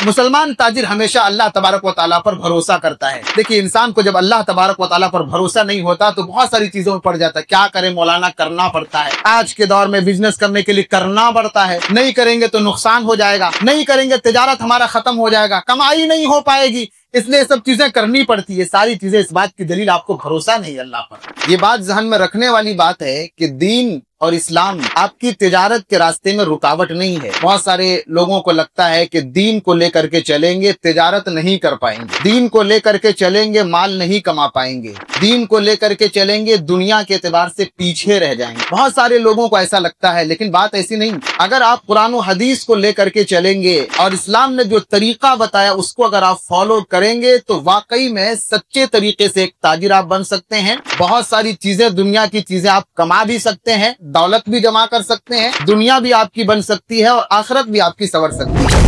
मुसलमान ताजिर हमेशा अल्लाह तबारक व तआला पर भरोसा करता है। देखिए, इंसान को जब अल्लाह तबारक व तआला पर भरोसा नहीं होता तो बहुत सारी चीजों में पड़ जाता है। क्या करें मौलाना, करना पड़ता है। आज के दौर में बिजनेस करने के लिए करना पड़ता है। नहीं करेंगे तो नुकसान हो जाएगा, नहीं करेंगे तिजारत हमारा खत्म हो जाएगा, कमाई नहीं हो पाएगी, इसलिए सब चीजें करनी पड़ती है। सारी चीजें इस बात की दलील आपको भरोसा नहीं अल्लाह पर। ये बात ज़हन में रखने वाली बात है कि दीन और इस्लाम आपकी तिजारत के रास्ते में रुकावट नहीं है। बहुत सारे लोगों को लगता है कि दीन को लेकर के चलेंगे तिजारत नहीं कर पाएंगे, दीन को लेकर के चलेंगे माल नहीं कमा पाएंगे, दीन को लेकर के चलेंगे दुनिया के एतबार से पीछे रह जाएंगे। बहुत सारे लोगों को ऐसा लगता है, लेकिन बात ऐसी नहीं। अगर आप कुरान और हदीस को लेकर के चलेंगे और इस्लाम ने जो तरीका बताया उसको अगर आप फॉलो करेंगे तो वाकई में सच्चे तरीके से एक ताजिर आप बन सकते हैं। बहुत सारी चीजें, दुनिया की चीजें आप कमा भी सकते हैं, दौलत भी जमा कर सकते हैं, दुनिया भी आपकी बन सकती है और आखिरत भी आपकी संवर सकती है।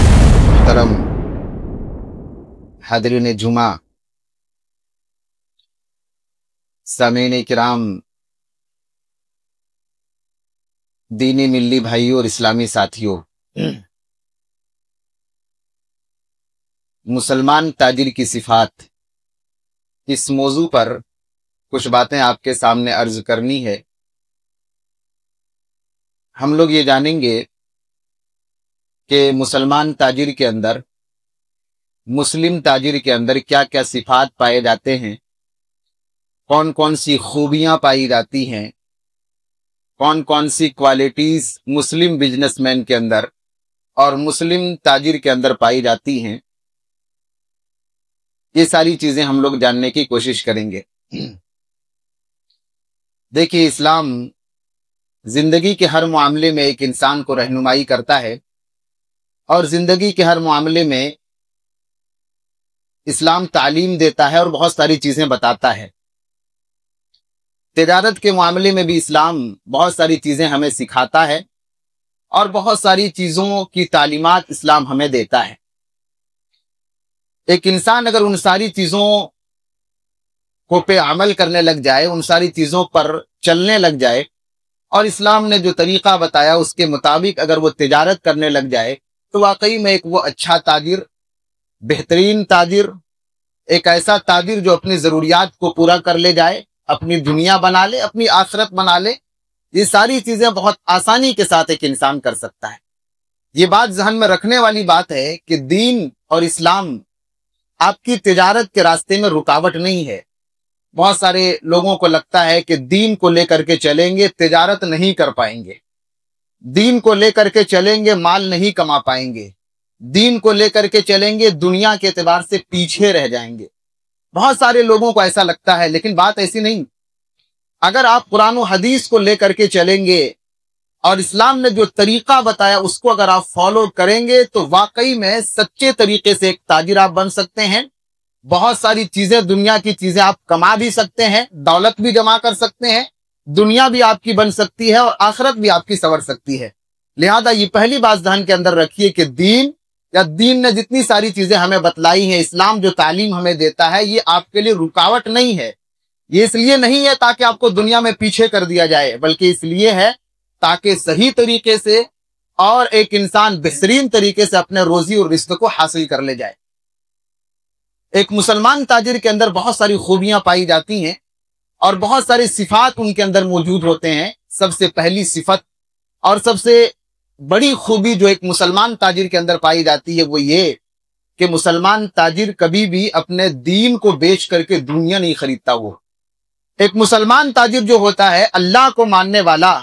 मोहतरम हाज़रीन जुमा, सामीन किराम, दीनी मिल्ली भाइयों और इस्लामी साथियों, मुसलमान ताजिर की सिफात, इस मौजू पर कुछ बातें आपके सामने अर्ज करनी है। हम लोग ये जानेंगे कि मुसलमान ताजिर के अंदर, मुस्लिम ताजिर के अंदर क्या क्या सिफात पाए जाते हैं, कौन कौन सी खूबियां पाई जाती हैं, कौन कौन सी क्वालिटीज मुस्लिम बिजनेसमैन के अंदर और मुस्लिम ताजिर के अंदर पाई जाती हैं। ये सारी चीजें हम लोग जानने की कोशिश करेंगे। देखिए, इस्लाम जिंदगी के हर मामले में एक इंसान को रहनुमाई करता है और जिंदगी के हर मामले में इस्लाम तालीम देता है और बहुत सारी चीजें बताता है। तिजारत के मामले में भी इस्लाम बहुत सारी चीजें हमें सिखाता है और बहुत सारी चीजों की तालीमात इस्लाम हमें देता है। एक इंसान अगर उन सारी चीजों को पे अमल करने लग जाए, उन सारी चीजों पर चलने लग जाए और इस्लाम ने जो तरीका बताया उसके मुताबिक अगर वो तिजारत करने लग जाए तो वाकई में एक वो अच्छा ताजिर, बेहतरीन ताजिर, एक ऐसा ताजिर जो अपनी जरूरियात को पूरा कर ले जाए, अपनी दुनिया बना ले, अपनी आखिरत बना ले। ये सारी चीजें बहुत आसानी के साथ एक इंसान कर सकता है। ये बात ज़हन में रखने वाली बात है कि दीन और इस्लाम आपकी तिजारत के रास्ते में रुकावट नहीं है। बहुत सारे लोगों को लगता है कि दीन को लेकर के चलेंगे तिजारत नहीं कर पाएंगे, दीन को लेकर के चलेंगे माल नहीं कमा पाएंगे, दीन को लेकर के चलेंगे दुनिया के एतबार से पीछे रह जाएंगे। बहुत सारे लोगों को ऐसा लगता है, लेकिन बात ऐसी नहीं। अगर आप कुरान और हदीस को लेकर के चलेंगे और इस्लाम ने जो तरीका बताया उसको अगर आप फॉलो करेंगे तो वाकई में सच्चे तरीके से एक ताजिर आप बन सकते हैं। बहुत सारी चीजें, दुनिया की चीजें आप कमा भी सकते हैं, दौलत भी जमा कर सकते हैं, दुनिया भी आपकी बन सकती है और आखिरत भी आपकी संवर सकती है। लिहाजा ये पहली बात ध्यान के अंदर रखिए कि दीन या दीन ने जितनी सारी चीजें हमें बतलाई हैं, इस्लाम जो तालीम हमें देता है, ये आपके लिए रुकावट नहीं है। ये इसलिए नहीं है ताकि आपको दुनिया में पीछे कर दिया जाए, बल्कि इसलिए है ताकि सही तरीके से और एक इंसान बेहतरीन तरीके से अपने रोजी और रिज़्क़ को हासिल कर ले जाए। एक मुसलमान ताजिर के अंदर बहुत सारी खूबियां पाई जाती हैं और बहुत सारी सिफात उनके अंदर मौजूद होते हैं। सबसे पहली सिफत और सबसे बड़ी खूबी जो एक मुसलमान ताजिर के अंदर पाई जाती है वो ये कि मुसलमान ताजिर कभी भी अपने दीन को बेच करके दुनिया नहीं खरीदता। वो एक मुसलमान ताजिर जो होता है, अल्लाह को मानने वाला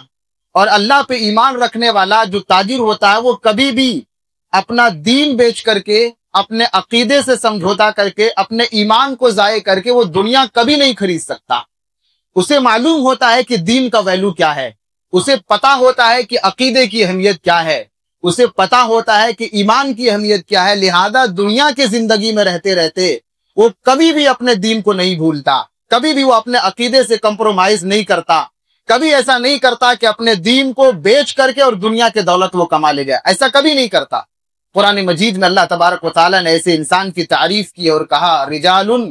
और अल्लाह पे ईमान रखने वाला जो ताजिर होता है, वो कभी भी अपना दीन बेच करके, अपने अकीदे से समझौता करके, अपने ईमान को जाये करके वो दुनिया कभी नहीं खरीद सकता। उसे मालूम होता है कि दीन का वैल्यू क्या है, उसे पता होता है कि अकीदे की अहमियत क्या है, उसे पता होता है कि ईमान की अहमियत क्या है। लिहाजा दुनिया की जिंदगी में रहते रहते वो कभी भी अपने दीन को नहीं भूलता, कभी भी वो अपने अकीदे से कंप्रोमाइज नहीं करता, कभी ऐसा नहीं करता कि अपने दीन को बेच करके और दुनिया के दौलत वो कमा ले जाए, ऐसा कभी नहीं करता। कुरान मजीद में अल्लाह तबारक व तआला ने ऐसे इंसान की तारीफ की और कहा, रिजालुन,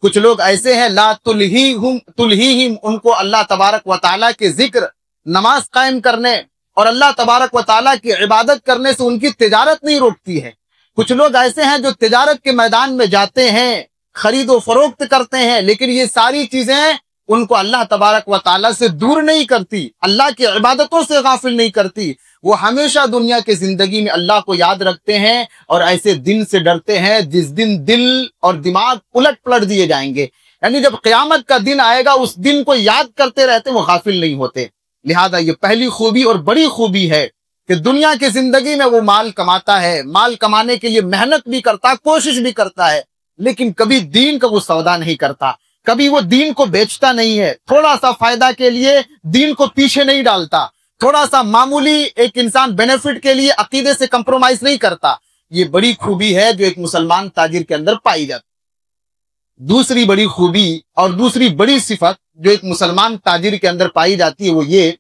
कुछ लोग ऐसे हैं, ला तुल्हीहिम, उनको अल्लाह तबारक व तआला के जिक्र, नमाज कायम करने और अल्लाह तबारक व तआला की इबादत करने से उनकी तिजारत नहीं रोकती है। कुछ लोग ऐसे हैं जो तिजारत के मैदान में जाते हैं, खरीदो फरोख्त करते हैं, लेकिन ये सारी चीजें उनको अल्लाह तबारक व ताला से दूर नहीं करती, अल्लाह की इबादतों से गाफिल नहीं करती। वो हमेशा दुनिया की जिंदगी में अल्लाह को याद रखते हैं और ऐसे दिन से डरते हैं जिस दिन दिल और दिमाग उलट पलट दिए जाएंगे। यानी जब क़यामत का दिन आएगा उस दिन को याद करते रहते, वो गाफिल नहीं होते। लिहाजा ये पहली खूबी और बड़ी खूबी है कि दुनिया की जिंदगी में वो माल कमाता है, माल कमाने के लिए मेहनत भी करता, कोशिश भी करता है, लेकिन कभी दीन का वो सौदा नहीं करता, कभी वो दीन को बेचता नहीं है, थोड़ा सा फायदा के लिए दीन को पीछे नहीं डालता, थोड़ा सा मामूली एक इंसान बेनिफिट के लिए अकीदे से कंप्रोमाइज नहीं करता। ये बड़ी खूबी है जो एक मुसलमान ताजिर के अंदर पाई जाती। दूसरी बड़ी खूबी और दूसरी बड़ी सिफत जो एक मुसलमान ताजिर के अंदर पाई जाती है वो ये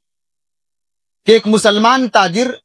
कि एक मुसलमान ताजिर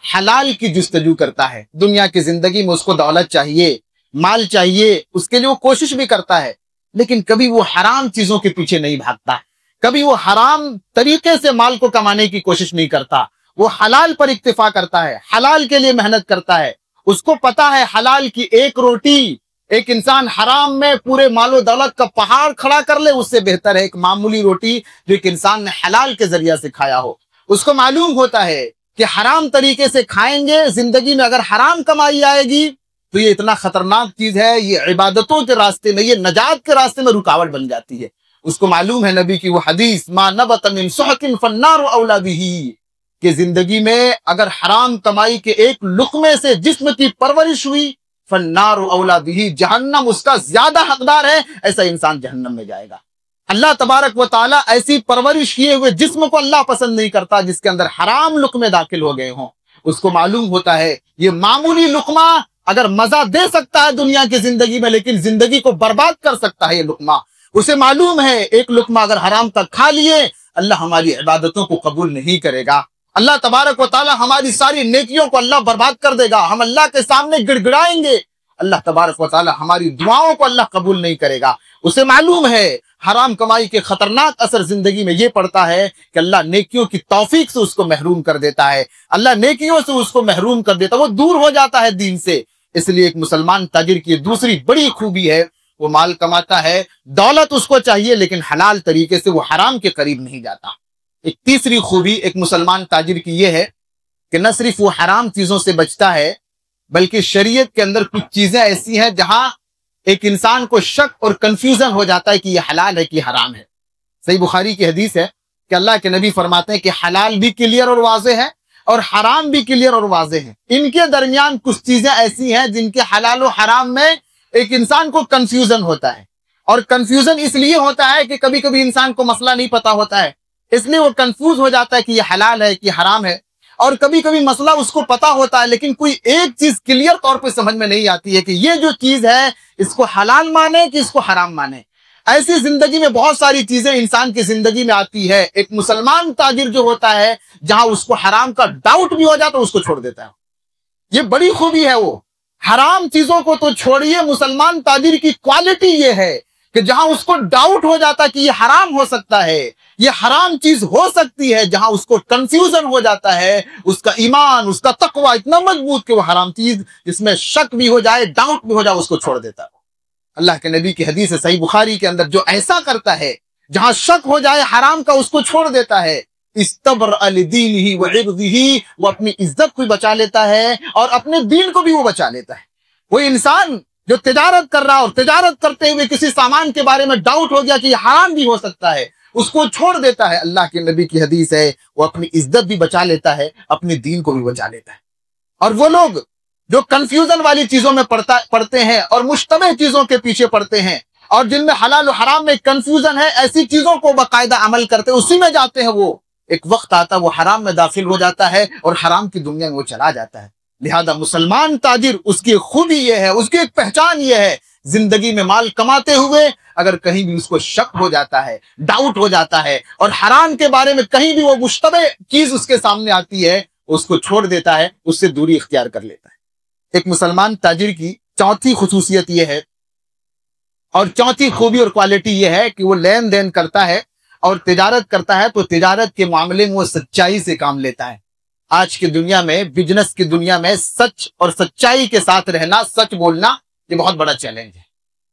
हलाल की जुस्तजू करता है। दुनिया की जिंदगी में उसको दौलत चाहिए, माल चाहिए, उसके लिए वो कोशिश भी करता है, लेकिन कभी वो हराम चीजों के पीछे नहीं भागता, कभी वो हराम तरीके से माल को कमाने की कोशिश नहीं करता। वो हलाल पर इक्तिफा करता है, हलाल के लिए मेहनत करता है। उसको पता है हलाल की एक रोटी एक इंसान हराम में पूरे मालो दौलत का पहाड़ खड़ा कर ले, उससे बेहतर है एक मामूली रोटी जो एक इंसान ने हलाल के जरिया से खाया हो। उसको मालूम होता है कि हराम तरीके से खाएंगे, जिंदगी में अगर हराम कमाई आएगी तो ये इतना खतरनाक चीज है, ये इबादतों के रास्ते में, ये नजात के रास्ते में रुकावट बन जाती है। उसको मालूम है नबी की वो हदीस, मा नबत मिन सुहकिन फन्नारु औला बिही, कि जिंदगी में अगर हराम कमाई के एक लुक़मे से जिस्म की परवरिश हुई, फन्नारु औला बिही, जहन्नम उसका ज्यादा हकदार है, ऐसा इंसान जहन्नम में जाएगा। अल्लाह तबारक व ताला ऐसी परवरिश किए हुए जिस्म को अल्लाह पसंद नहीं करता जिसके अंदर हराम लुक़मे दाखिल हो गए हों। उसको मालूम होता है ये मामूली लुक़मा अगर मजा दे सकता है दुनिया की जिंदगी में, लेकिन जिंदगी को बर्बाद कर सकता है ये लुक़मा। उसे मालूम है एक लुक़मा अगर हराम का खा लिए अल्लाह हमारी इबादतों को कबूल नहीं करेगा, अल्लाह तबारक व ताला हमारी सारी नेकियों को अल्लाह बर्बाद कर देगा, हम अल्लाह के सामने गिड़गिड़ाएंगे, अल्लाह तबारक व ताला हमारी दुआओं को अल्लाह कबूल नहीं करेगा। उसे मालूम है हराम कमाई के खतरनाक असर जिंदगी में ये पड़ता है कि अल्लाह नेकियों की तौफीक से उसको महरूम कर देता है, अल्लाह नेकियों से उसको महरूम कर देता है, वो दूर हो जाता है दीन से। इसलिए एक मुसलमान ताजिर की दूसरी बड़ी खूबी है, वो माल कमाता है, दौलत उसको चाहिए, लेकिन हलाल तरीके से, वो हराम के करीब नहीं जाता। एक तीसरी खूबी एक मुसलमान ताजिर की यह है कि न सिर्फ वो हराम चीजों से बचता है, बल्कि शरीयत के अंदर कुछ चीजें ऐसी हैं जहां एक इंसान को शक और कंफ्यूजन हो जाता है कि यह हलाल है कि हराम है। सही बुखारी की हदीस है कि अल्लाह के नबी फरमाते हैं कि हलाल भी क्लियर और वाज़ेह है और हराम भी क्लियर और वाज़ेह है। इनके दरमियान कुछ चीजें ऐसी हैं जिनके हलाल और हराम में एक इंसान को कंफ्यूजन होता है, और कंफ्यूजन इसलिए होता है कि कभी कभी इंसान को मसला नहीं पता होता है, इसलिए वो कंफ्यूज हो जाता है कि यह हलाल है कि हराम है। और कभी कभी मसला उसको पता होता है लेकिन कोई एक चीज क्लियर तौर पे समझ में नहीं आती है कि ये जो चीज है इसको हलाल माने कि इसको हराम माने। ऐसी जिंदगी में बहुत सारी चीजें इंसान की जिंदगी में आती है। एक मुसलमान ताजिर जो होता है, जहां उसको हराम का डाउट भी हो जाता है उसको छोड़ देता है। ये बड़ी खूबी है, वो हराम चीजों को तो छोड़िए, मुसलमान ताजिर की क्वालिटी ये है कि जहां उसको डाउट हो जाता है कि ये हराम हो सकता है, ये हराम चीज हो सकती है, जहां उसको कंफ्यूजन हो जाता है, उसका ईमान, उसका तकवा इतना मजबूत कि वो हराम चीज जिसमें शक भी हो जाए, डाउट भी हो जाए, उसको छोड़ देता है। अल्लाह के नबी की हदीस है सही बुखारी के अंदर, जो ऐसा करता है जहां शक हो जाए हराम का, उसको छोड़ देता है, इस्तबर अलदीनिही व इर्दिही, वो अपनी इज्जत को भी बचा लेता है और अपने दीन को भी वो बचा लेता है। वो इंसान जो तिजारत कर रहा और तिजारत करते हुए किसी सामान के बारे में डाउट हो गया कि हराम भी हो सकता है, उसको छोड़ देता है। अल्लाह के नबी की हदीस है वो अपनी इज्जत भी बचा लेता है, अपने दीन को भी बचा लेता है। और वो लोग जो कंफ्यूजन वाली चीजों में पड़ते हैं और मुश्तबह चीजों के पीछे पड़ते हैं और जिनमें हलाल और हराम में कंफ्यूजन है, ऐसी चीजों को बाकायदा अमल करते उसी में जाते हैं, वो एक वक्त आता है वो हराम में दाखिल हो जाता है और हराम की दुनिया में वो चला जाता है। लिहाजा मुसलमान ताजिर, उसकी खूबी यह है, उसकी एक पहचान यह है, जिंदगी में माल कमाते हुए अगर कहीं भी उसको शक हो जाता है, डाउट हो जाता है और हराम के बारे में कहीं भी वो मुश्तबह चीज उसके सामने आती है, उसको छोड़ देता है, उससे दूरी इख्तियार कर लेता है। एक मुसलमान ताजिर की चौथी खुसूसियत यह है और चौथी खूबी और क्वालिटी यह है कि वो लेन देन करता है और तिजारत करता है तो तिजारत के मामले में वो सच्चाई से काम लेता है, आज की दुनिया में, बिजनेस की दुनिया में सच और सच्चाई के साथ रहना, सच बोलना, ये बहुत बड़ा चैलेंज है।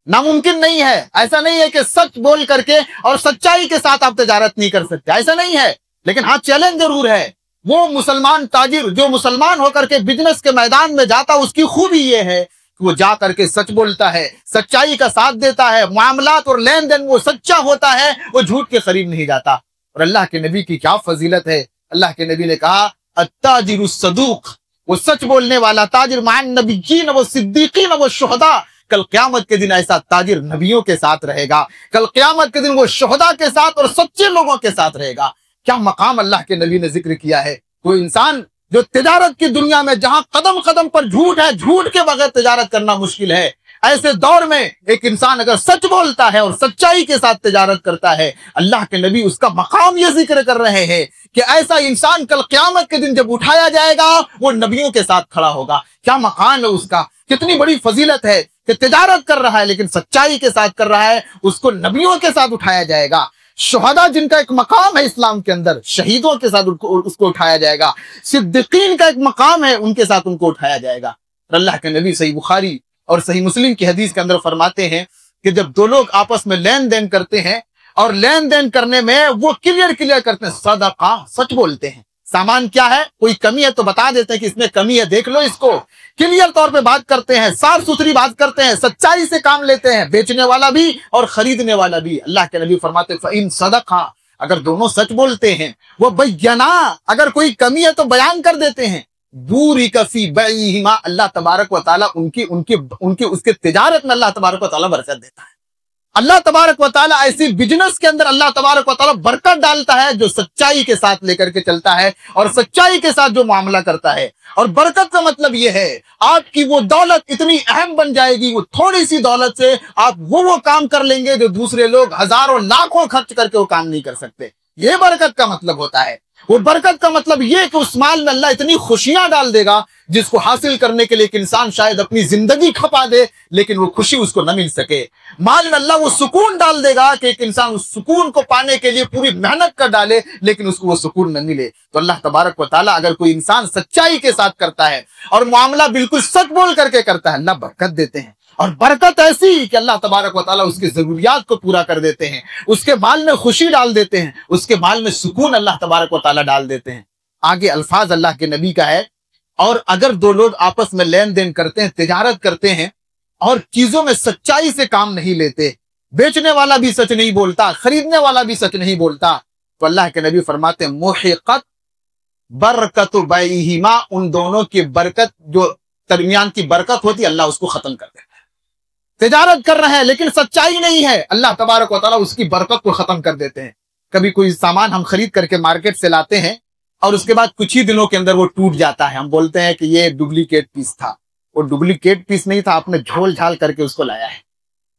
नामुमकिन नहीं है। ऐसा नहीं है कि सच बोल करके और सच्चाई के साथ आप तजारत नहीं कर सकते, ऐसा नहीं है। लेकिन हाँ, चैलेंज जरूर है। वो मुसलमान ताजिर जो मुसलमान होकर के बिजनेस के मैदान में जाता, उसकी खूबी ये है कि वो जा करके सच बोलता है, सच्चाई का साथ देता है, मामलात और लेन देन वो सच्चा होता है, वो झूठ के करीब नहीं जाता। और अल्लाह के नबी की क्या फजीलत है। अल्लाह के नबी ने कहा, अत्ताजिरुस सदूक, वो सच बोलने वाला ताजिर, मान नबिय्यीन व सिद्दीकीन व शुहदा, कल क़यामत के दिन ऐसा ताजिर नबियों के साथ रहेगा। कल क़यामत के दिन वो शुहदा के साथ और सच्चे लोगों के साथ रहेगा। क्या मकाम अल्लाह के नबी ने जिक्र किया है। कोई इंसान जो तिजारत की दुनिया में, जहां कदम कदम पर झूठ है, झूठ के बगैर तिजारत करना मुश्किल है, ऐसे दौर में एक इंसान अगर सच बोलता है और सच्चाई के साथ तिजारत करता है, अल्लाह के नबी उसका मकाम ये जिक्र कर रहे हैं कि ऐसा इंसान कल क़यामत के दिन जब उठाया जाएगा, वो नबियों के साथ खड़ा होगा। क्या मकाम है उसका, कितनी बड़ी फजीलत है कि तिजारत कर रहा है लेकिन सच्चाई के साथ कर रहा है, उसको नबियों के साथ उठाया जाएगा। शुहदा जिनका एक मकाम है इस्लाम के अंदर, शहीदों के साथ उसको उठाया जाएगा। सिद्दीकीन का एक मकाम है, उनके साथ उनको उठाया जाएगा। अल्लाह के नबी सही बुखारी और सही मुस्लिम की हदीस के अंदर फरमाते हैं कि जब दो लोग आपस में लेन देन करते हैं और लेन देन करने में वो क्लियर करते हैं, सदका, सच बोलते हैं। सामान क्या है, कोई कमी है तो बता देते हैं कि इसमें कमी है, देख लो इसको। क्लियर तौर पे बात करते हैं, साफ सुथरी बात करते हैं, सच्चाई से काम लेते हैं, बेचने वाला भी और खरीदने वाला भी। अल्लाह के नबी फरमाते हैं, फ़इन सदका, अगर दोनों सच बोलते हैं, वो बय्यना, अगर कोई कमी है तो बयान कर देते हैं, दूरी कफी बैहिमा, अल्लाह तबारक व तआला उनकी उसके तिजारत में अल्लाह तबारक व तआला बरकत देता है। अल्लाह तबारक व तआला ऐसी बिजनेस के अंदर अल्लाह तबारक व तआला बरकत डालता है जो सच्चाई के साथ लेकर के चलता है और सच्चाई के साथ जो मामला करता है। और बरकत का मतलब यह है, आपकी वो दौलत इतनी अहम बन जाएगी, वो थोड़ी सी दौलत से आप वो काम कर लेंगे जो दूसरे लोग हजारों लाखों खर्च करके वो काम नहीं कर सकते। ये बरकत का मतलब होता है। वो बरकत का मतलब ये कि उस माल में अल्लाह इतनी खुशियां डाल देगा जिसको हासिल करने के लिए एक इंसान शायद अपनी जिंदगी खपा दे, लेकिन वो खुशी उसको न मिल सके। माल में अल्लाह वो सुकून डाल देगा कि एक इंसान उस सुकून को पाने के लिए पूरी मेहनत कर डाले, लेकिन उसको वो सुकून न मिले। तो अल्लाह तबारक व तआला अगर कोई इंसान सच्चाई के साथ करता है और मामला बिल्कुल सच बोल करके करता है, अल्लाह बरकत देते हैं। और बरकत ऐसी कि अल्लाह तबारक व तआला उसकी जरूरियात को पूरा कर देते हैं, उसके माल में खुशी डाल देते हैं, उसके माल में सुकून अल्लाह तबारक व तआला डाल देते हैं। आगे अल्फाज अल्लाह के नबी का है, और अगर दो लोग आपस में लेन देन करते हैं, तिजारत करते हैं और चीजों में सच्चाई से काम नहीं लेते, बेचने वाला भी सच नहीं बोलता, खरीदने वाला भी सच नहीं बोलता, तो अल्लाह के नबी फरमाते हैं, मुहिक़त बरकत बैहिमा, उन दोनों की बरकत, जो दरमियान की बरकत होती है, अल्लाह उसको खत्म कर देता है। तिजारत कर रहे हैं लेकिन सच्चाई नहीं है, अल्लाह तबारक व तआला उसकी बरकत को खत्म कर देते हैं। कभी कोई सामान हम खरीद करके मार्केट से लाते हैं और उसके बाद कुछ ही दिनों के अंदर वो टूट जाता है, हम बोलते हैं कि ये डुप्लीकेट पीस था। वो डुप्लीकेट पीस नहीं था, आपने झोल झाल करके उसको लाया है।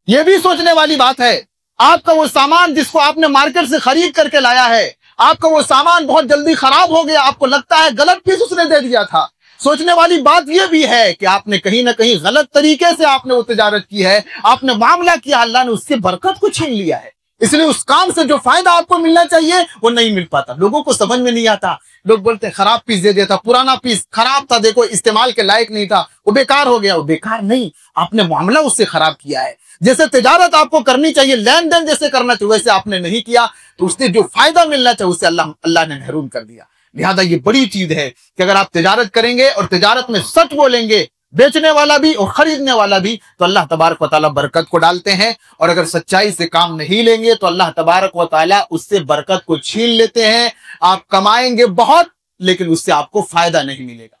ये भी सोचने वाली बात है। आपका वो सामान जिसको आपने मार्केट से खरीद करके लाया है, आपका वो सामान बहुत जल्दी खराब हो गया, आपको लगता है गलत पीस उसने दे दिया था। सोचने वाली बात यह भी है कि आपने कहीं ना कहीं गलत तरीके से आपने वो तिजारत की है, आपने मामला किया, अल्लाह ने उससे बरकत को छीन लिया है। इसलिए उस काम से जो फायदा आपको मिलना चाहिए वो नहीं मिल पाता। लोगों को समझ में नहीं आता, लोग बोलते हैं खराब पीस दे दिया था, पुराना पीस खराब था, देखो इस्तेमाल के लायक नहीं था, वो बेकार हो गया। वो बेकार नहीं, आपने मामला उससे खराब किया है। जैसे तिजारत आपको करनी चाहिए, लेन देन जैसे करना चाहिए, वैसे आपने नहीं किया, तो उससे जो फायदा मिलना चाहिए उससे अल्लाह ने महरूम कर दिया। लिहाजा ये बड़ी चीज है कि अगर आप तिजारत करेंगे और तिजारत में सच बोलेंगे, बेचने वाला भी और खरीदने वाला भी, तो अल्लाह तबारक व तआला बरकत को डालते हैं। और अगर सच्चाई से काम नहीं लेंगे तो अल्लाह तबारक व तआला उससे बरकत को छीन लेते हैं। आप कमाएंगे बहुत लेकिन उससे आपको फायदा नहीं मिलेगा।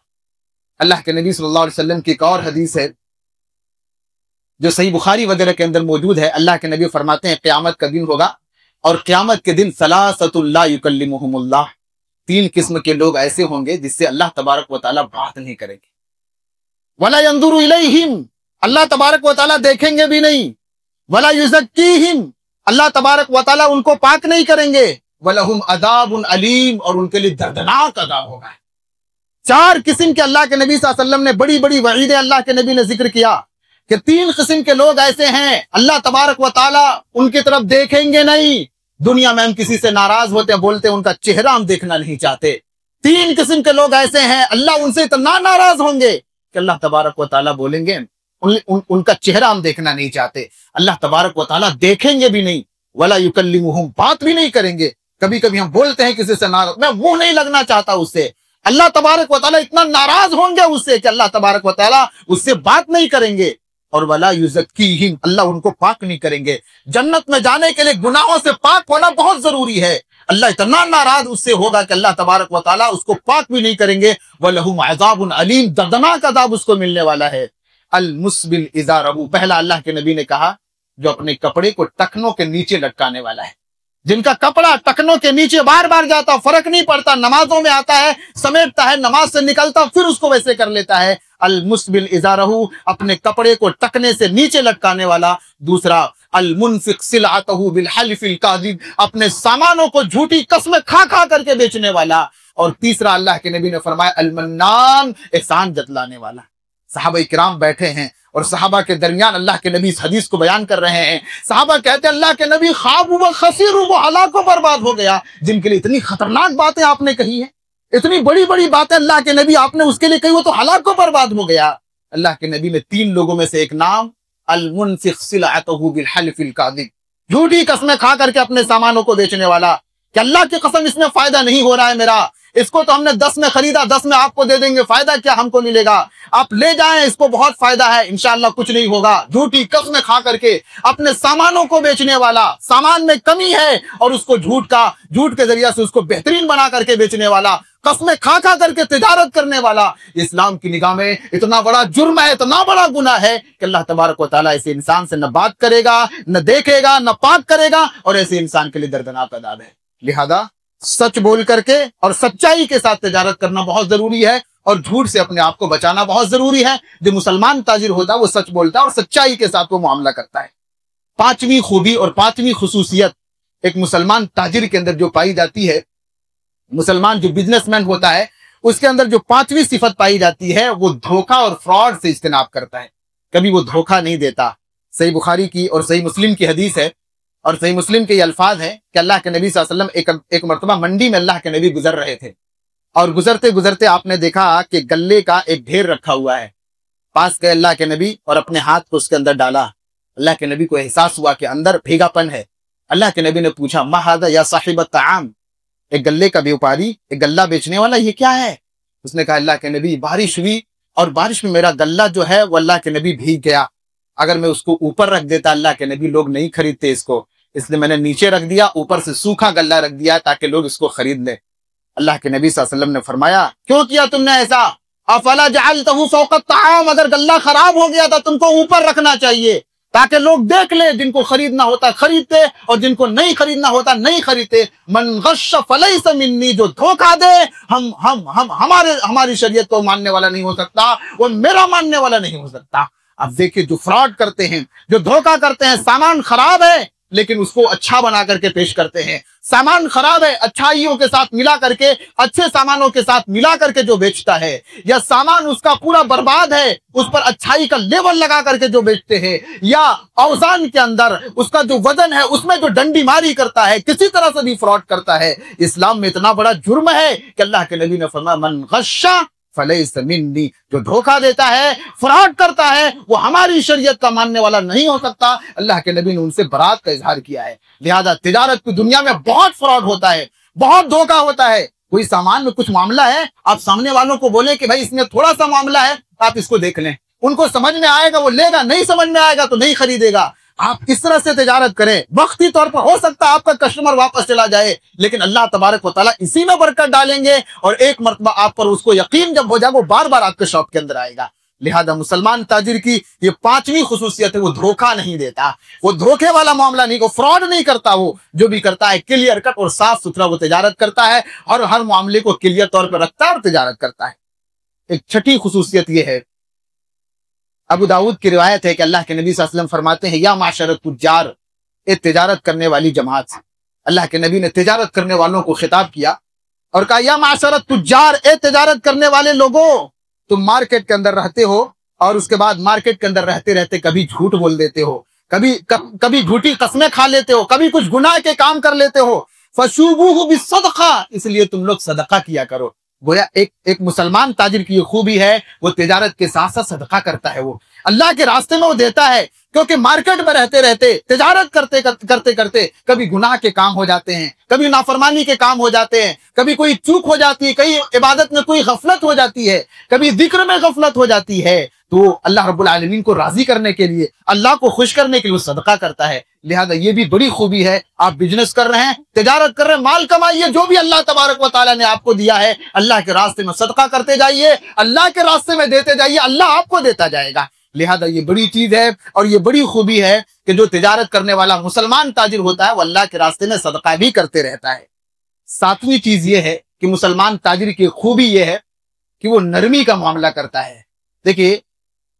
अल्लाह के नबी सल्लल्लाहु अलैहि वसल्लम की एक और हदीस है जो सही बुखारी वगैरह के अंदर मौजूद है। अल्लाह के नबी फरमाते हैं, क़यामत का दिन होगा और क़यामत के दिन सलासतुल ला युकल्लिमुहुमुल्लाह, 3 किस्म के लोग ऐसे होंगे जिससे अल्लाह तबारक व तआला बात नहीं करेंगे। वला यंजुरु इलैहिम, अल्लाह तबारक व तआला देखेंगे भी नहीं। वला युज़क्कीहिम, अल्लाह तबारक व तआला उनको पाक नहीं करेंगे। वलहुम अज़ाबुन अलीम, और उनके लिए दर्दनाक अज़ाब होगा। 4 किस्म के अल्लाह के नबी सल्लल्लाहु अलैहि वसल्लम ने बड़ी बड़ी वईदें अल्लाह के नबी ने जिक्र किया कि 3 किस्म के लोग ऐसे हैं, अल्लाह तबारक व तआला उनकी तरफ देखेंगे नहीं। दुनिया में हम किसी से नाराज होते हैं, बोलते हैं उनका चेहरा हम देखना नहीं चाहते, तीन किस्म के लोग ऐसे हैं, अल्लाह उनसे इतना नाराज होंगे कि अल्लाह तबारक व तआला बोलेंगे उनका चेहरा हम देखना नहीं चाहते। अल्लाह तबारक व तआला देखेंगे भी नहीं, वला युकल्लिमुहुम, बात भी नहीं करेंगे। कभी कभी हम बोलते हैं किसी से नाराज, मैं मुंह नहीं लगना चाहता उससे। अल्लाह तबारक व तआला इतना नाराज होंगे उससे कि अल्लाह तबारक व तआला उससे बात नहीं करेंगे। और वला युज़क्कीहिम, अल्लाह उनको पाक नहीं करेंगे। जन्नत में जाने के लिए गुनाहों से पाक होना बहुत जरूरी है। अल्लाह इतना नाराज उससे होगा कि अल्लाह तबारक व तआला उसको पाक भी नहीं करेंगे। वलहुम अज़ाबुन अलीम, दर्दनाक अज़ाब उसको मिलने वाला है। अल मुस्बिल इज़ारहु, पहला अल्लाह के नबी ने कहा जो अपने कपड़े को टखनों के नीचे लटकाने वाला है। जिनका कपड़ा टखनों के नीचे बार बार जाता, फर्क नहीं पड़ता, नमाजों में आता है, समेटता है, नमाज से निकलता फिर उसको वैसे कर लेता है। अल मुस्बिल इज़ारहु, अपने कपड़े को टखने से नीचे लटकाने वाला। दूसरा अल मुनफिक सिलअतहु बिल हल्फिल काज़िब, अपने सामानों को झूठी कसमें खा खा करके बेचने वाला। और तीसरा अल्लाह के नबी ने फरमाया अल मन्नान, एहसान जतलाने वाला। सहाबा किराम बैठे हैं और सहाबा के दरमियान अल्लाह के नबी इस हदीस को बयान कर रहे हैं। सहाबा कहते हैं अल्लाह के नबी खाब व खसीर, वो हलाक व बर्बाद हो गया जिनके लिए इतनी खतरनाक बातें आपने कही हैं, इतनी बड़ी बड़ी बातें अल्लाह के नबी आपने उसके लिए कही, वो तो हलाक व बर्बाद हो गया। अल्लाह के नबी ने तीन लोगों में से एक नाम, अल मुनफिक सिलअतहु बिल हल्फिल काज़िब, झूठी कसमें खा करके अपने सामानों को बेचने वाला। कि अल्लाह की कसम इसमें फायदा नहीं हो रहा है मेरा, इसको तो हमने 10 में खरीदा, 10 में आपको दे देंगे, फायदा क्या हमको मिलेगा, आप ले जाएं, इसको बहुत फायदा है, इंशाअल्लाह कुछ नहीं होगा। झूठी कसमें खा करके अपने सामानों को बेचने वाला, सामान में कमी है और उसको झूठ के जरिए से उसको बेहतरीन बना करके बेचने वाला, कसमें खा खा करके तिजारत करने वाला, इस्लाम की निगाह में इतना बड़ा जुर्म है, इतना बड़ा गुनाह है कि अल्लाह तबारक व तआला ऐसे इंसान से न बात करेगा, न देखेगा, न पाक करेगा, और ऐसे इंसान के लिए दर्दनाक अज़ाब है। लिहाजा सच बोल करके और सच्चाई के साथ तिजारत करना बहुत जरूरी है, और झूठ से अपने आप को बचाना बहुत जरूरी है। जो मुसलमान ताजिर होता है वो सच बोलता है और सच्चाई के साथ वो मामला करता है। पांचवी खूबी और पांचवी खुसूसियत एक मुसलमान ताजिर के अंदर जो पाई जाती है, मुसलमान जो बिजनेसमैन होता है उसके अंदर जो पांचवी सिफत पाई जाती है, वो धोखा और फ्रॉड से इज्तिनाब करता है। कभी वो धोखा नहीं देता। सही बुखारी की और सही मुस्लिम की हदीस है, और सही मुस्लिम के ये अल्फाज हैं कि अल्लाह के नबी सल्लल्लाहु अलैहि वसल्लम एक मरतबा मंडी में अल्लाह के नबी गुजर रहे थे, और गुजरते गुजरते आपने देखा कि गल्ले का एक ढेर रखा हुआ है। पास गए अल्लाह के नबी और अपने हाथ को उसके अंदर डाला। अल्लाह के नबी को एहसास हुआ कि अंदर भीगापन है। अल्लाह के नबी ने पूछा, मा हादा या साहिब ताम, एक गल्ले का व्यापारी, एक गल्ला बेचने वाला, ये क्या है? उसने कहा, अल्लाह के नबी बारिश हुई और बारिश में मेरा गल्ला जो है वो अल्लाह के नबी भीग गया। अगर मैं उसको ऊपर रख देता अल्लाह के नबी, लोग नहीं खरीदते इसको, इसलिए मैंने नीचे रख दिया, ऊपर से सूखा गल्ला रख दिया ताकि लोग इसको खरीद लें। अल्लाह के नबी सल्लल्लाहु अलैहि वसल्लम ने फरमाया, क्यों किया तुमने ऐसा? अफला जअलतहु फौqa ताम, अगर गल्ला खराब हो गया था तुमको ऊपर रखना चाहिए ताकि लोग देख ले, जिनको खरीदना होता खरीदते और जिनको नहीं खरीदना होता नहीं खरीदते। मन गश्श फलैस मिन्नी, जो धोखा दे हमारी शरीयत को मानने वाला नहीं हो सकता, वो मेरा मानने वाला नहीं हो सकता। अब देखिए, जो फ्रॉड करते हैं, जो धोखा करते हैं, सामान खराब है लेकिन उसको अच्छा बना करके पेश करते हैं, सामान खराब है अच्छाइयों के साथ मिला करके, अच्छे सामानों के साथ मिला करके जो बेचता है, या सामान उसका पूरा बर्बाद है उस पर अच्छाई का लेवल लगा करके जो बेचते हैं, या औजान के अंदर उसका जो वजन है उसमें जो डंडी मारी करता है, किसी तरह से भी फ्रॉड करता है, इस्लाम में इतना बड़ा जुर्म है कि अल्लाह के नबी ने फरमाया, मन गश्शा फलैस मिन्नी, जो धोखा देता है, फ्रॉड करता है, वो हमारी शरीयत का मानने वाला नहीं हो सकता। अल्लाह के नबी ने उनसे बरात का इजहार किया है। लिहाजा तिजारत की दुनिया में बहुत फ्रॉड होता है, बहुत धोखा होता है। कोई सामान में कुछ मामला है, आप सामने वालों को बोले कि भाई इसमें थोड़ा सा मामला है, आप इसको देख लें, उनको समझ में आएगा वो लेगा, नहीं समझ में आएगा तो नहीं खरीदेगा। आप इस तरह से तिजारत करें, वक्ती तौर पर हो सकता है आपका कस्टमर वापस चला जाए, लेकिन अल्लाह तबारक व तआला इसी में बरकत डालेंगे और एक मरतबा आप पर उसको यकीन जब हो जाए वो बार बार आपके शॉप के अंदर आएगा। लिहाजा मुसलमान ताजिर की ये पांचवी खुसूसियत है, वो धोखा नहीं देता, वो धोखे वाला मामला नहीं, वो फ्रॉड नहीं करता। वो जो भी करता है क्लियर कट और साफ सुथरा वो तिजारत करता है और हर मामले को क्लियर तौर पर रखता है और तिजारत करता है। एक छठी खुसूसियत ये है, अबू दाऊद की रिवायत है कि अल्लाह के नबी सल्लल्लाहु अलैहि वसल्लम फरमाते हैं, या माशरत तुज्जार, ए तिजारत करने वाली जमात। अल्लाह के नबी ने तिजारत करने वालों को खिताब किया और कहा, या माशरत तुज्जार, ए तिजारत करने वाले लोगों, तुम मार्केट के अंदर रहते हो और उसके बाद मार्केट के अंदर रहते रहते कभी झूठ बोल देते हो, कभी झूठी कस्में खा लेते हो, कभी कुछ गुनाह के काम कर लेते हो। फशूबूहु बिस्सदका, इसलिए तुम लोग सदका किया करो। गोया एक मुसलमान ताजिर की ये खूबी है, वो तिजारत के साथ साथ सदका करता है, वो अल्लाह के रास्ते में वो देता है। क्योंकि मार्केट में रहते रहते, तिजारत करते करते करते कभी गुनाह के काम हो जाते हैं, कभी नाफरमानी के काम हो जाते हैं, कभी कोई चूक हो जाती है, कहीं इबादत में कोई गफलत हो जाती है, कभी जिक्र में गफलत हो जाती है, तो अल्लाह रब्बुल आलमीन को राजी करने के लिए, अल्लाह को खुश करने के लिए वो सदका करता है। लिहाजा ये भी बड़ी खूबी है। आप बिजनेस कर रहे हैं, तिजारत कर रहे हैं, माल कमाइए, जो भी अल्लाह तबारक व तआला ने आपको दिया है, अल्लाह के रास्ते में सदका करते जाइए, अल्लाह के रास्ते में देते जाइए, अल्लाह आपको देता जाएगा। लिहाजा ये बड़ी चीज है और ये बड़ी खूबी है कि जो तिजारत करने वाला मुसलमान ताजिर होता है वो अल्लाह के रास्ते में सदका भी करते रहता है। सातवीं चीज ये है कि मुसलमान ताजिर की खूबी ये है कि वो नरमी का मामला करता है। देखिए,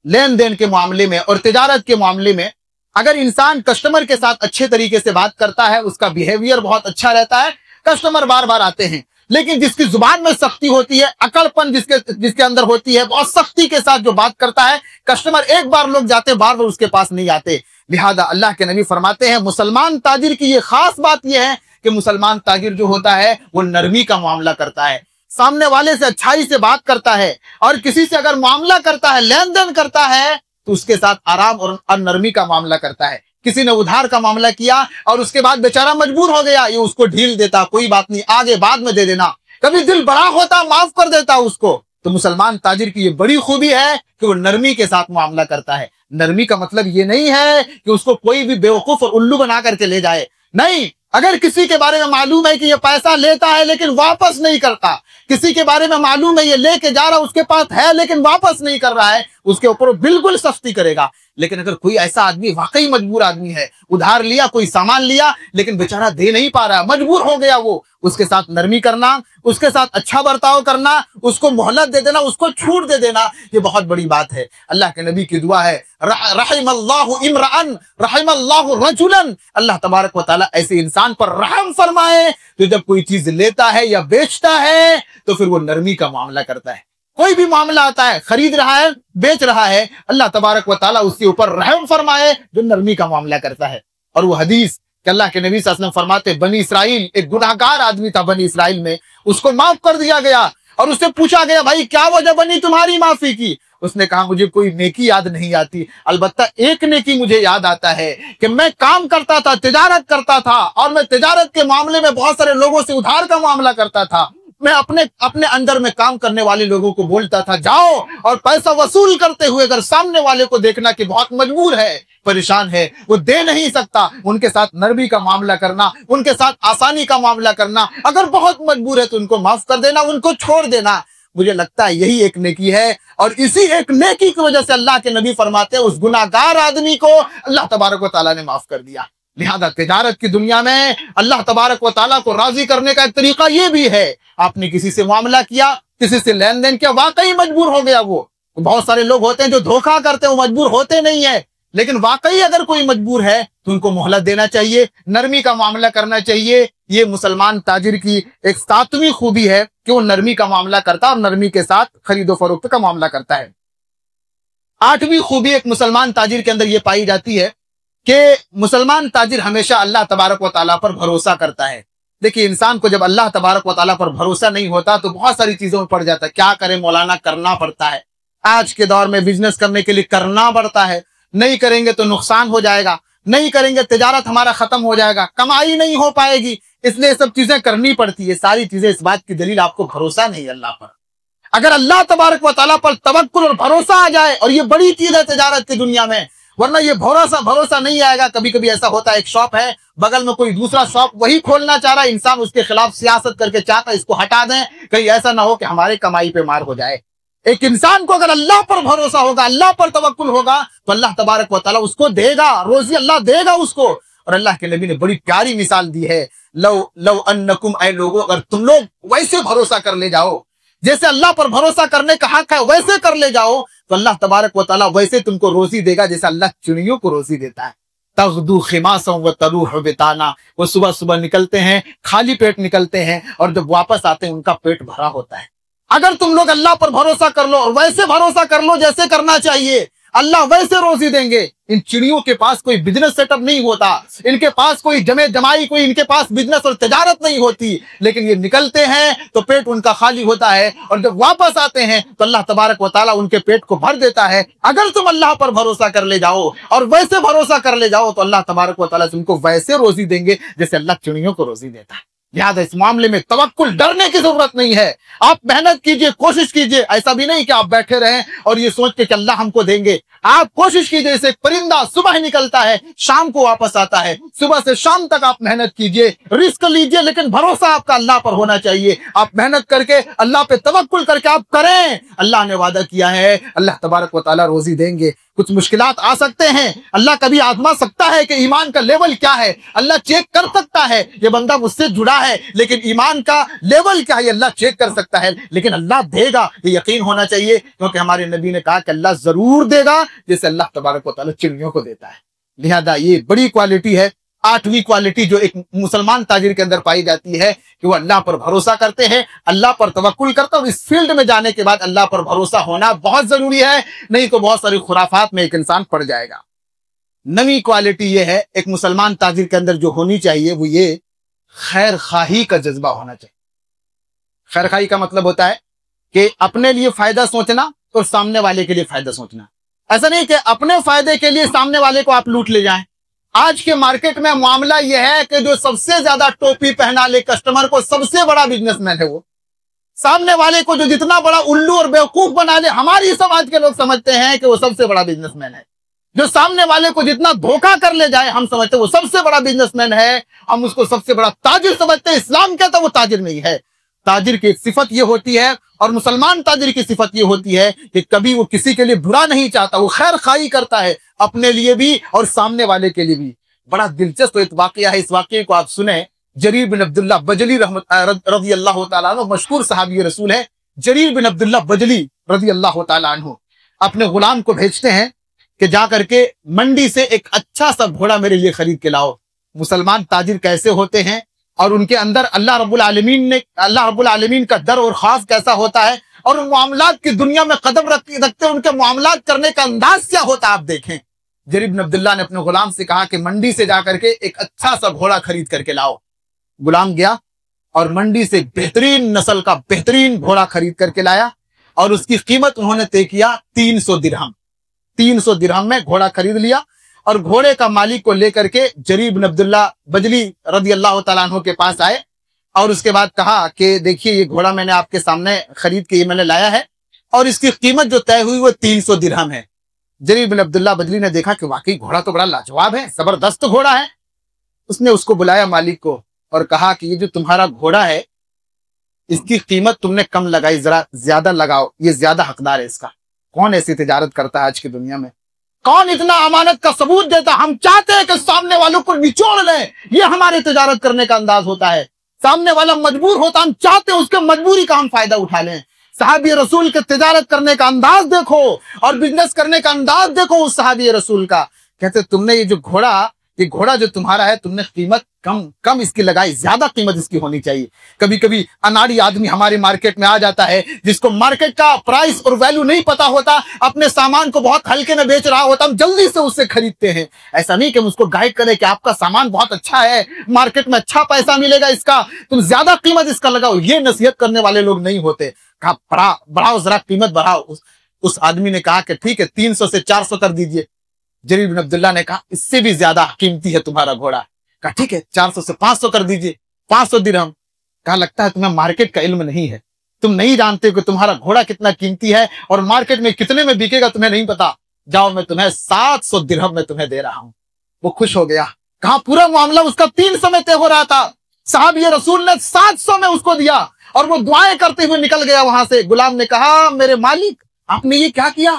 लेन देन के मामले में और तिजारत के मामले में अगर इंसान कस्टमर के साथ अच्छे तरीके से बात करता है, उसका बिहेवियर बहुत अच्छा रहता है, कस्टमर बार बार आते हैं। लेकिन जिसकी जुबान में सख्ती होती है, अकड़पन जिसके अंदर होती है, बहुत सख्ती के साथ जो बात करता है, कस्टमर एक बार लोग जाते, बार बार उसके पास नहीं आते। लिहाजा अल्लाह के नबी फरमाते हैं मुसलमान ताजिर की ये खास बात यह है कि मुसलमान ताजिर जो होता है वो नरमी का मामला करता है, सामने वाले से अच्छाई से बात करता है, और किसी से अगर मामला करता है, लेन देन करता है, तो उसके साथ आराम और नरमी का मामला करता है। किसी ने उधार का मामला किया और उसके बाद बेचारा मजबूर हो गया, ये उसको ढील देता, कोई बात नहीं, आगे बाद में दे देना। कभी दिल बड़ा होता, माफ कर देता उसको। तो मुसलमान ताजिर की ये बड़ी खूबी है कि वो नरमी के साथ मामला करता है। नरमी का मतलब ये नहीं है कि उसको कोई भी बेवकूफ और उल्लू बना करके ले जाए, नहीं। अगर किसी के बारे में मालूम है कि ये पैसा लेता है लेकिन वापस नहीं करता, किसी के बारे में मालूम है ये लेके जा रहा, उसके पास है लेकिन वापस नहीं कर रहा है, उसके ऊपर वो बिल्कुल सख्ती करेगा। लेकिन अगर कोई ऐसा आदमी वाकई मजबूर आदमी है, उधार लिया, कोई सामान लिया लेकिन बेचारा दे नहीं पा रहा, मजबूर हो गया, वो उसके साथ नरमी करना, उसके साथ अच्छा बर्ताव करना, उसको मोहलत दे देना, उसको छूट दे देना, ये बहुत बड़ी बात है। अल्लाह के नबी की दुआ है, रहिमल्लाहु इमरान रहिमल्लाहु रजुलन, अल्लाह तबारक व तआला ऐसे इंसान पर रहम फरमाए तो जब कोई चीज लेता है या बेचता है तो फिर वो नरमी का मामला करता है। कोई भी मामला आता है, खरीद रहा है, बेच रहा है, अल्लाह तबारक व तआला उसके ऊपर रहम फरमाए जो नरमी का मामला करता है। और वो हदीस कि अल्लाह के नबी सल्लल्लाहु अलैहि वसल्लम फरमाते, बनी इसराइल, एक गुनाहगार आदमी था बनी इसराइल में, उसको माफ कर दिया गया और उससे पूछा गया, भाई क्या वजह बनी तुम्हारी माफी की? उसने कहा, मुझे कोई नेकी याद नहीं आती, अलबत्ता एक नेकी मुझे याद आता है कि मैं काम करता था, तिजारत करता था, और मैं तिजारत के मामले में बहुत सारे लोगों से उधार का मामला करता था। मैं अपने अंदर में काम करने वाले लोगों को बोलता था, जाओ और पैसा वसूल करते हुए अगर सामने वाले को देखना कि बहुत मजबूर है, परेशान है, वो दे नहीं सकता, उनके साथ नरमी का मामला करना, उनके साथ आसानी का मामला करना, अगर बहुत मजबूर है तो उनको माफ कर देना, उनको छोड़ देना। मुझे लगता है यही एक नेकी है, और इसी एक नेकी की वजह से अल्लाह के नबी फरमाते हैं उस गुनाहगार आदमी को अल्लाह तबारक व तआला ने माफ कर दिया। लिहाजा तिजारत की दुनिया में अल्लाह तबारक व तआला को राजी करने का एक तरीका ये भी है, आपने किसी से मामला किया, किसी से लेन देन किया, वाकई मजबूर हो गया वो। बहुत सारे लोग होते हैं जो धोखा करते हैं, वो मजबूर होते नहीं है, लेकिन वाकई अगर कोई मजबूर है तो उनको मोहलत देना चाहिए, नरमी का मामला करना चाहिए। ये मुसलमान ताजिर की एक सातवीं खूबी है कि वो नरमी का मामला करता है और नरमी के साथ खरीदो फरोख्त का मामला करता है। आठवीं खूबी एक मुसलमान ताजिर के अंदर ये पाई जाती है कि मुसलमान ताजिर हमेशा अल्लाह तबारक व तआला पर भरोसा करता है। देखिए, इंसान को जब अल्लाह तबारक व तआला पर भरोसा नहीं होता तो बहुत सारी चीजों में पड़ जाता है। क्या करे मौलाना, करना पड़ता है। आज के दौर में बिजनेस करने के लिए करना पड़ता है, नहीं करेंगे तो नुकसान हो जाएगा, नहीं करेंगे तिजारत हमारा खत्म हो जाएगा, कमाई नहीं हो पाएगी, इसलिए सब चीजें करनी पड़ती है। सारी चीजें इस बात की दलील आपको भरोसा नहीं अल्लाह पर। अगर अल्लाह तबारक व तआला पर तवक्कुल और भरोसा आ जाए, और ये बड़ी चीज है तिजारत की दुनिया में, वरना ये भरोसा नहीं आएगा। कभी कभी ऐसा होता है, एक शॉप है, बगल में कोई दूसरा शॉप वही खोलना चाह रहा है, इंसान उसके खिलाफ सियासत करके चाहता है इसको हटा दें, कहीं ऐसा ना हो कि हमारे कमाई पे मार हो जाए। एक इंसान को अगर अल्लाह पर भरोसा होगा, अल्लाह पर तवक्कुल होगा, तो अल्लाह तबारक व तआला उसको देगा, रोजी अल्लाह देगा उसको। और अल्लाह के नबी ने बड़ी प्यारी मिसाल दी है, लव अन्नकुम, ऐ लोगों, अगर तुम लोग वैसे भरोसा कर ले जाओ, जैसे अल्लाह पर भरोसा करने का हक है वैसे कर ले जाओ, तो अल्लाह तबारक व तआला वैसे तुमको रोजी देगा जैसे अल्लाह चिड़ियों को रोजी देता है। तग़दू खिमासन व तरूह बिताना, वो सुबह सुबह निकलते हैं, खाली पेट निकलते हैं, और जब वापस आते हैं उनका पेट भरा होता है। अगर तुम लोग अल्लाह पर भरोसा कर लो और वैसे भरोसा कर लो जैसे करना चाहिए, अल्लाह वैसे रोजी देंगे। इन चिड़ियों के पास कोई बिजनेस सेटअप नहीं होता, इनके पास कोई जमे जमाई, कोई इनके पास बिजनेस और तजारत नहीं होती, लेकिन ये निकलते हैं तो पेट उनका खाली होता है, और जब वापस आते हैं तो अल्लाह तबारक व तआला उनके पेट को भर देता है। अगर तुम अल्लाह पर भरोसा कर ले जाओ और वैसे भरोसा कर ले जाओ तो अल्लाह तबारक व तआला तुमको वैसे रोजी देंगे जैसे अल्लाह चिड़ियों को रोजी देता है। याद है, इस मामले में तवक्कुल, डरने की जरूरत नहीं है। आप मेहनत कीजिए, कोशिश कीजिए। ऐसा भी नहीं कि आप बैठे रहें और ये सोच के कि अल्लाह हमको देंगे। आप कोशिश कीजिए, जैसे परिंदा सुबह निकलता है शाम को वापस आता है, सुबह से शाम तक आप मेहनत कीजिए, रिस्क लीजिए, लेकिन भरोसा आपका अल्लाह पर होना चाहिए। आप मेहनत करके अल्लाह पे तवक्कुल करके आप करें, अल्लाह ने वादा किया है, अल्लाह तबारक व तआला रोजी देंगे। कुछ मुश्किलात आ सकते हैं, अल्लाह कभी आजमा सकता है कि ईमान का लेवल क्या है, अल्लाह चेक कर सकता है ये बंदा मुझसे जुड़ा है, लेकिन ईमान का लेवल क्या है अल्लाह चेक कर सकता है, लेकिन अल्लाह देगा ये यकीन होना चाहिए, क्योंकि हमारे नबी ने कहा कि अल्लाह जरूर देगा जैसे अल्लाह तबारक व तआला चिड़ियों को देता है। लिहाजा ये बड़ी क्वालिटी है, 8वीं क्वालिटी जो एक मुसलमान ताजिर के अंदर पाई जाती है कि वो अल्लाह पर भरोसा करते हैं, अल्लाह पर तवक्कुल करते हैं। और इस फील्ड में जाने के बाद अल्लाह पर भरोसा होना बहुत जरूरी है, नहीं तो बहुत सारी खुराफात में एक इंसान पड़ जाएगा। 9वीं क्वालिटी ये है एक मुसलमान ताजिर के अंदर जो होनी चाहिए वो ये खैर खाही का जज्बा होना चाहिए। खैर खाही का मतलब होता है कि अपने लिए फायदा सोचना और सामने वाले के लिए फायदा सोचना। ऐसा नहीं कि अपने फायदे के लिए सामने वाले को आप लूट ले जाएं। आज के मार्केट में मामला यह है कि जो सबसे ज्यादा टोपी पहना ले कस्टमर को, सबसे बड़ा बिजनेसमैन है वो। सामने वाले को जो जितना बड़ा उल्लू और बेवकूफ बना ले, हमारी समाज के लोग समझते हैं कि वो सबसे बड़ा बिजनेसमैन है। जो सामने वाले को जितना धोखा कर ले जाए, हम समझते हैं वो सबसे बड़ा बिजनेसमैन है, हम उसको सबसे बड़ा ताजिर समझते हैं। इस्लाम कहता है वो ताजिर नहीं है। ताजिर की एक सिफत ये होती है, और मुसलमान ताजिर की सिफत ये होती है कि कभी वो किसी के लिए बुरा नहीं चाहता, वो खैर खाई करता है अपने लिए भी और सामने वाले के लिए भी। बड़ा दिलचस्प एक वाकया है, इस वाकये को आप सुने। जरीर बिन अब्दुल्लाह बजली रज़ी अल्लाह तआला अन्हु, मशहूर सहाबी रसूल है। जरीर बिन अब्दुल्लाह बजली रज़ी अल्लाह तआला अन्हु अपने गुलाम को भेजते हैं कि जा करके मंडी से एक अच्छा सा घोड़ा मेरे लिए खरीद के लाओ। मुसलमान ताजिर कैसे होते हैं और उनके अंदर अल्लाह रब्बुल आलमीन का डर और खौफ कैसा होता है, और उन मामलात की दुनिया में कदम रखते उनके मामलात करने का अंदाज क्या होता है, आप देखें। जरीर बिन अब्दुल्लाह ने अपने गुलाम से कहा कि मंडी से जाकर के एक अच्छा सा घोड़ा खरीद करके लाओ। गुलाम गया और मंडी से बेहतरीन नस्ल का बेहतरीन घोड़ा खरीद करके लाया, और उसकी कीमत उन्होंने तय किया 300 दिरहम। 300 दिरहम में घोड़ा खरीद लिया, और घोड़े का मालिक को लेकर के जरीर बिन अब्दुल्लाह बजली रज़ी अल्लाह तआला अन्हु के पास आए, और उसके बाद कहा कि देखिए ये घोड़ा मैंने आपके सामने खरीद के ये मैंने लाया है, और इसकी कीमत जो तय हुई वो 300 दिरहम है। जरीर बिन अब्दुल्लाह बजली ने देखा कि वाकई घोड़ा तो बड़ा लाजवाब है, जबरदस्त घोड़ा है। उसने उसको बुलाया मालिक को और कहा कि ये जो तुम्हारा घोड़ा है इसकी कीमत तुमने कम लगाई, जरा ज्यादा लगाओ, ये ज्यादा हकदार है इसका। कौन ऐसी तिजारत करता है आज की दुनिया में? कौन इतना अमानत का सबूत देता? हम चाहते हैं कि सामने वालों को निचोड़ लें, ये हमारे तिजारत करने का अंदाज होता है। सामने वाला मजबूर होता, हम चाहते हैं उसके मजबूरी का हम फायदा उठा लें। सहाबी रसूल के तिजारत करने का अंदाज देखो और बिजनेस करने का अंदाज देखो उस सहाबी रसूल का। कहते तुमने ये घोड़ा जो तुम्हारा है, तुमने कीमत कम इसकी लगाई, ज्यादा कीमत इसकी होनी चाहिए। कभी कभी अनाड़ी आदमी हमारे मार्केट में आ जाता है, जिसको मार्केट का प्राइस और वैल्यू नहीं पता होता, अपने सामान को बहुत हल्के में बेच रहा होता, हम जल्दी से उससे खरीदते हैं। ऐसा नहीं कि हम उसको गाइड करें कि आपका सामान बहुत अच्छा है, मार्केट में अच्छा पैसा मिलेगा इसका, तुम ज्यादा कीमत इसका लगाओ। ये नसीहत करने वाले लोग नहीं होते। कहा बढ़ाओ जरा कीमत बढ़ाओ। उस आदमी ने कहा कि ठीक है 300 से 400 कर दीजिए। जरीर बिन अब्दुल्लाह ने कहा इससे भी ज्यादा कीमती है तुम्हारा घोड़ा। कहा ठीक है 400 से 500 कर दीजिए, 500 दिरहम। कहा लगता है तुम्हें मार्केट का इल्म नहीं है, तुम नहीं जानते कि तुम्हारा घोड़ा कितना कीमती है और मार्केट में कितने में बिकेगा तुम्हें नहीं पता। जाओ मैं तुम्हें 700 दिरहम में तुम्हें दे रहा हूं। वो खुश हो गया। कहा पूरा मामला उसका 300 में तय हो रहा था, साहब ये रसूल ने 700 में उसको दिया और वो दुआएं करते हुए निकल गया वहां से। गुलाम ने कहा मेरे मालिक आपने ये क्या किया?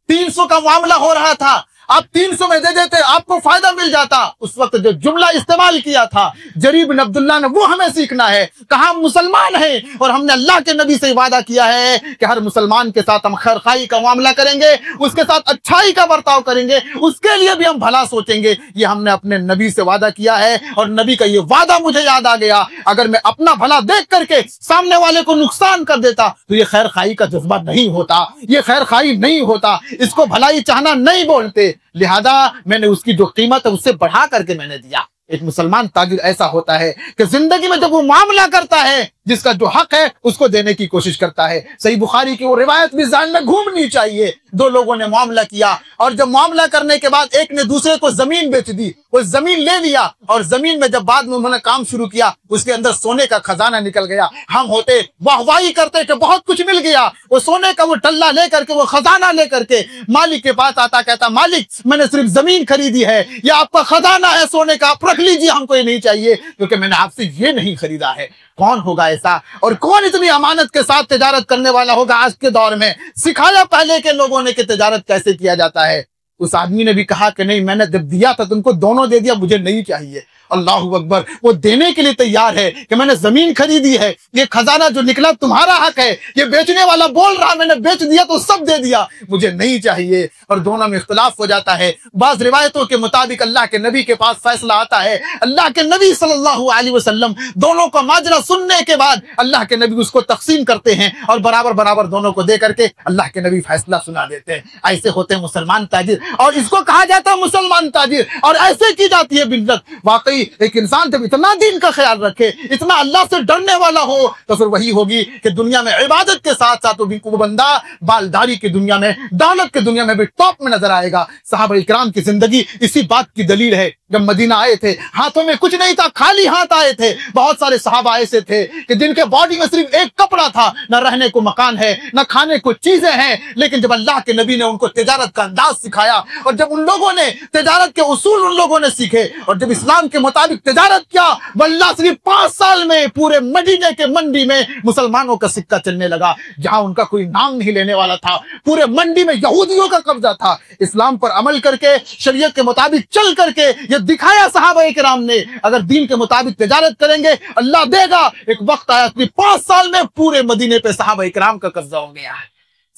300 का मामला हो रहा था, आप 300 में दे देते, आपको फायदा मिल जाता। उस वक्त जो जुमला इस्तेमाल किया था जरीर बिन अब्दुल्लाह ने, वो हमें सीखना है। कहा हम मुसलमान हैं और हमने अल्लाह के नबी से वादा किया है कि हर मुसलमान के साथ हम खैर खाई का मामला करेंगे, उसके साथ अच्छाई का बर्ताव करेंगे, उसके लिए भी हम भला सोचेंगे। ये हमने अपने नबी से वादा किया है और नबी का ये वादा मुझे याद आ गया। अगर मैं अपना भला देख करके सामने वाले को नुकसान कर देता तो ये खैर खाई का जज्बा नहीं होता, ये खैर खाई नहीं होता, इसको भलाई चाहना नहीं बोलते। लिहाजा मैंने उसकी जो कीमत है उससे बढ़ा करके मैंने दिया। एक मुसलमान ताजिर ऐसा होता है कि जिंदगी में जब वो मामला करता है, जिसका जो हक है उसको देने की कोशिश करता है। सही बुखारी की वो रिवायत भी ज़हन में घूमनी चाहिए। दो लोगों ने मामला किया और जब मामला करने के बाद एक ने दूसरे को जमीन बेच दी, वो जमीन ले लिया और जमीन में जब बाद में उन्होंने काम शुरू किया उसके अंदर सोने का खजाना निकल गया। हम होते वाहवाही करते कि बहुत कुछ मिल गया। वो सोने का वो टल्ला लेकर के, वो खजाना लेकर के मालिक के पास आता, कहता मालिक मैंने सिर्फ जमीन खरीदी है, ये आपका खजाना है सोने का, आप रख लीजिए, हमको ये नहीं चाहिए क्योंकि मैंने आपसे ये नहीं खरीदा है। कौन होगा ऐसा और कौन इतनी अमानत के साथ तिजारत करने वाला होगा आज के दौर में? सिखाया पहले के लोगों ने कि तिजारत कैसे किया जाता है। उस आदमी ने भी कहा कि नहीं, मैंने जब दिया था तुमको दोनों दे दिया, मुझे नहीं चाहिए। अल्लाहू अकबर, वो देने के लिए तैयार है कि मैंने जमीन खरीदी है, ये खजाना जो निकला तुम्हारा हक है। ये बेचने वाला बोल रहा मैंने बेच दिया तो सब दे दिया, मुझे नहीं चाहिए। और दोनों में इख्तिलाफ हो जाता है। बाज रिवायतों के मुताबिक अल्लाह के नबी के पास फैसला आता है। अल्लाह के नबी सल्लल्लाहु अलैहि वसल्लम दोनों का माजरा सुनने के बाद अल्लाह के नबी उसको तकसीम करते हैं और बराबर बराबर दोनों को दे करके अल्लाह के नबी फैसला सुना देते हैं। ऐसे होते हैं मुसलमान ताजिर और इसको कहा जाता है मुसलमान ताजिर और ऐसे की जाती है बिज़नेस। वाकई एक इंसान जब इतना दीन का ख्याल रखे, इतना अल्लाह से डरने वाला हो, तो फिर वही होगी कि दुनिया में इबादत के साथ साथ वो बंदा बालदारी की दुनिया में, दौलत की दुनिया में भी टॉप में नजर आएगा। सहाबा इकराम की जिंदगी इसी बात की दलील है। जब मदीना आए थे हाथों में कुछ नहीं था, खाली हाथ आए थे। बहुत सारे सहाबा ऐसे थे कि जिनके बॉडी में सिर्फ एक कपड़ा था, न रहने को मकान है, न खाने को चीजें हैं। लेकिन जब अल्लाह के नबी ने उनको तिजारत का अंदाज सिखाया और जब उन लोगों ने तिजारत के उसूल उन लोगों ने सीखे और जब इस्लाम के मुताबिक तिजारत किया, वल्लाह सिर्फ 5 साल में पूरे मदीने के मंडी में मुसलमानों का सिक्का चलने लगा। जहां उनका कोई नाम नहीं लेने वाला था, पूरे मंडी में यहूदियों का कब्जा था। इस्लाम पर अमल करके, शरीयत के मुताबिक चल करके ये दिखाया सहाबा इकराम ने, अगर दीन के मुताबिक तिजारत करेंगे अल्लाह देगा। एक वक्त आया 5 साल में पूरे मदीने पे सहाबा इकराम का कब्जा हो गया है।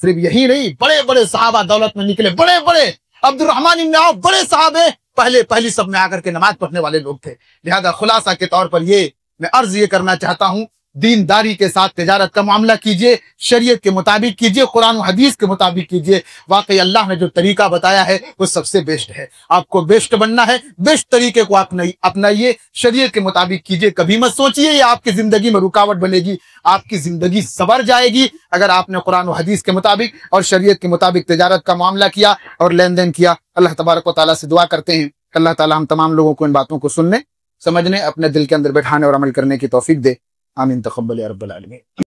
सिर्फ यही नहीं, बड़े बड़े सहाबा दौलत में निकले, बड़े बड़े अब्दुर्रहमान इब्न औफ बड़े साहबे पहली सब में आकर के नमाज पढ़ने वाले लोग थे। लिहाजा खुलासा के तौर पर ये मैं अर्ज ये करना चाहता हूं, दीनदारी के साथ तिजारत का मामला कीजिए, शरीयत के मुताबिक कीजिए, कुरान और हदीस के मुताबिक कीजिए। वाकई अल्लाह ने जो तरीका बताया है वो सबसे बेस्ट है। आपको बेस्ट बनना है, बेस्ट तरीके को अपनाइए, शरीयत के मुताबिक कीजिए। कभी मत सोचिए ये आपकी जिंदगी में रुकावट बनेगी, आपकी जिंदगी सवर जाएगी अगर आपने कुरान और हदीस के मुताबिक और शरीयत के मुताबिक तिजारत का मामला किया और लेन देन किया। अल्लाह तबारक व तआला से दुआ करते हैं अल्लाह ताला हम तमाम लोगों को इन बातों को सुनने, समझने, अपने दिल के अंदर बैठाने और अमल करने की तौफीक दे। आमीन तक़ब्बल या रब्बल आलमीन।